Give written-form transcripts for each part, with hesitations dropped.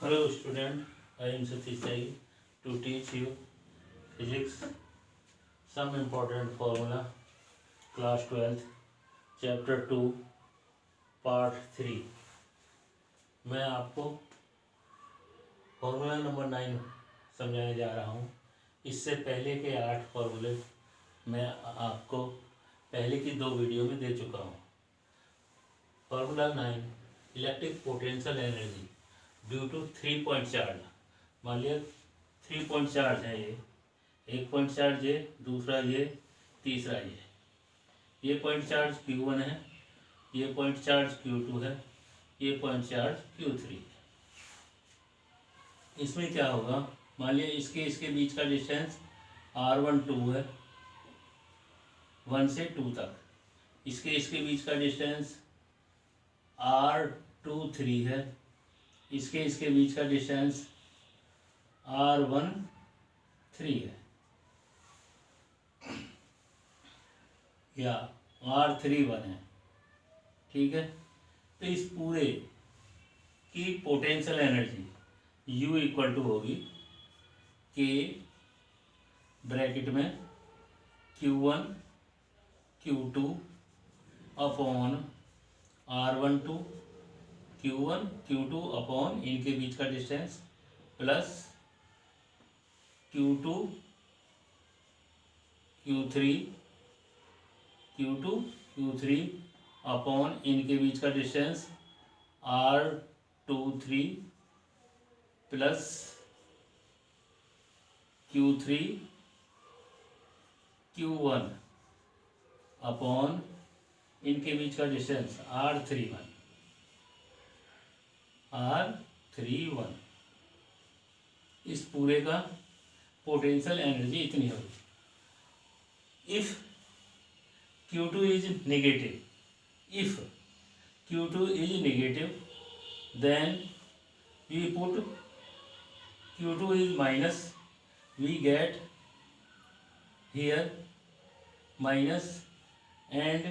Hello student, I am Satish Sai to teach you physics, some important formula, class 12th, chapter 2, part 3। मैं आपको formula number 9 समझाने जा रहा हूँ। इससे पहले के 8 फॉर्मूले मैं आपको पहले की 2 वीडियो में दे चुका हूँ। Formula 9, electric potential energy due to 3 point charge. मान लिया 3 पॉइंट चार्ज है, ये एक पॉइंट चार्ज ये, दूसरा ये, तीसरा ये पॉइंट चार्ज Q1 है, ये पॉइंट चार्ज Q2 है, ये पॉइंट चार्ज Q3 है। इसमें क्या होगा, मान लिया इसके बीच का डिस्टेंस R12 है 1 से 2 तक, इसके बीच का डिस्टेंस R23 है, इसके बीच का डिस्टेंस R13 है या R31 है। ठीक है, तो इस पूरे की potential energy U equal to होगी K ब्रैकेट में Q1 Q2 upon R12 Q1 Q2 upon इनके बीच का distance plus Q2 Q3 Q2 Q3 upon इनके बीच का distance R23 plus Q3 Q1 upon इनके बीच का डिस्टेंस R31। इस पूरे का पोटेंशियल एनर्जी इतनी होगी। If Q2 is negative, if Q2 is negative, then we put Q2 is minus, we get here minus and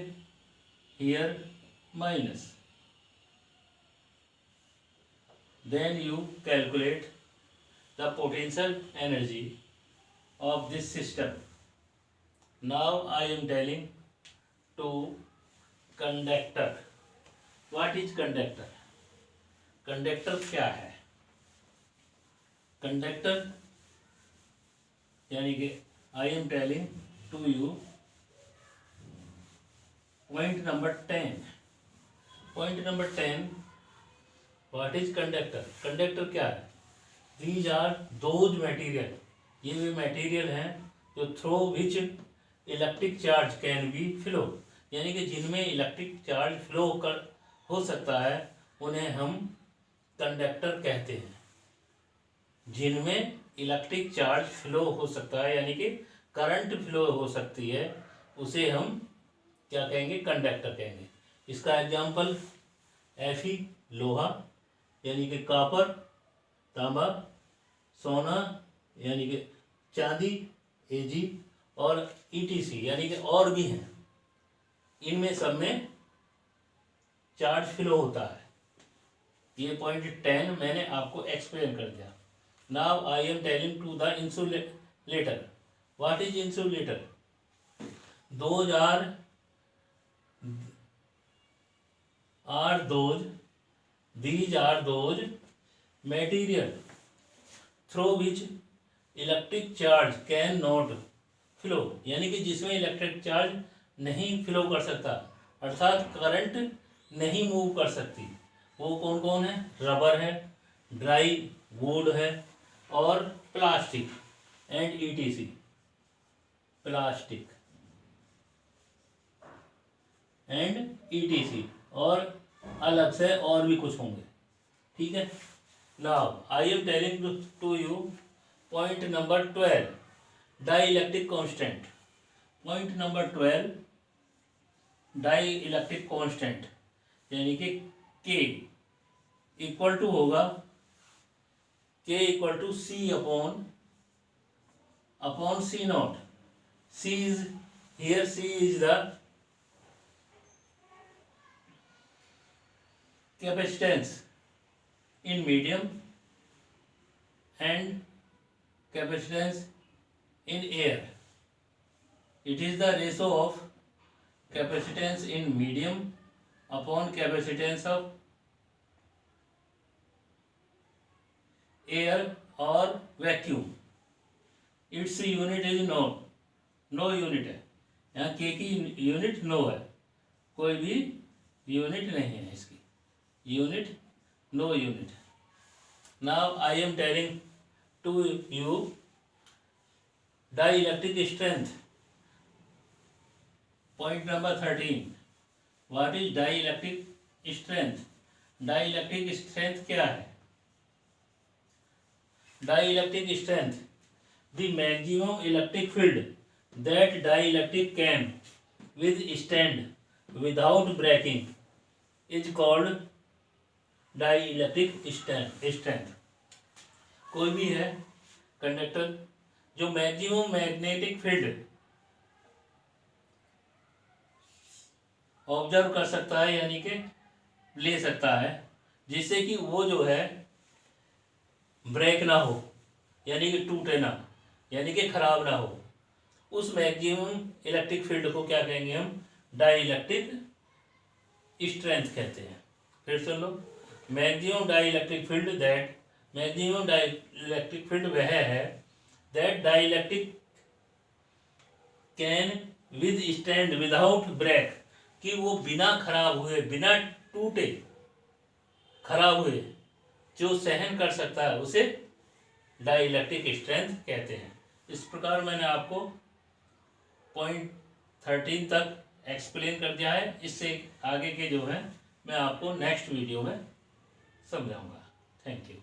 here minus. Then you calculate the potential energy of this system. Now I am telling to conductor. What is conductor? Conductor क्या है? Conductor यानी कि I am telling to you point number 10। Point number 10, what is conductor? Conductor क्या है? These are those material, ये वे material हैं जो through which electric charge can be flow, यानी कि जिनमें इलेक्ट्रिक चार्ज फ्लो हो सकता है, उन्हें हम कंडक्टर कहते हैं। जिनमें इलेक्ट्रिक चार्ज फ्लो हो सकता है यानी कि करंट फ्लो हो सकती है, उसे हम क्या कहेंगे? कंडक्टर कहेंगे। इसका एग्जांपल Fe लोहा यानी कि कॉपर, तांबा, सोना यानी कि चांदी Ag, और ETC यानी कि और भी हैं। इनमें सब में चार्ज फ्लो होता है। ये पॉइंट 10 मैंने आपको एक्सप्लेन कर दिया। Now I am telling to the insulator. What is insulator? Those are those, these are those material through which electric charge cannot flow, यानी कि जिसमें इलेक्ट्रिक चार्ज नहीं फ्लो कर सकता, अर्थात करंट नहीं मूव कर सकती। वो कौन कौन है? रबर है, ड्राई वुड है, और plastic and ETC। Plastic and ETC और अलग से और भी कुछ होंगे। ठीक है, now I am telling to you point number 12, dielectric constant. Point number 12, dielectric constant यानी कि K इक्वल टू होगा K equal to C upon C naught. C is here, C is the capacitance in medium and capacitance in air. It is the ratio of capacitance in medium upon capacitance of air or vacuum. Its unit is no unit है, यहाँ के की unit no है, कोई भी unit नहीं है इसकी, unit no unit. Now I am telling to you dielectric strength. Point number 13. What is dielectric strength? Dielectric strength क्या है? Dielectric strength, the maximum electric field that dielectric can withstand without breaking is called dielectric strength. कोई भी है conductor जो maximum magnetic field observe कर सकता है, यानी कि ले सकता है, जिससे कि वो जो है ब्रेक ना हो, यानी कि टूटे ना, यानी कि खराब ना हो, उस मैक्सिमम इलेक्ट्रिक फील्ड को क्या कहेंगे हम? डाइलेक्ट्रिक स्ट्रेंथ कहते हैं. फिर सुन लो, maximum dielectric field that, maximum dielectric field वह है that dielectric can withstand without break, कि वो बिना खराब हुए, बिना टूटे, खराब हुए जो सहन कर सकता है, उसे डाइलेक्ट्रिक स्ट्रेंथ कहते हैं. इस प्रकार मैंने आपको पॉइंट 13 तक एक्सप्लेन कर दिया है. इससे आगे के जो है मैं आपको नेक्स्ट वीडियो में समझाऊंगा. Thank you.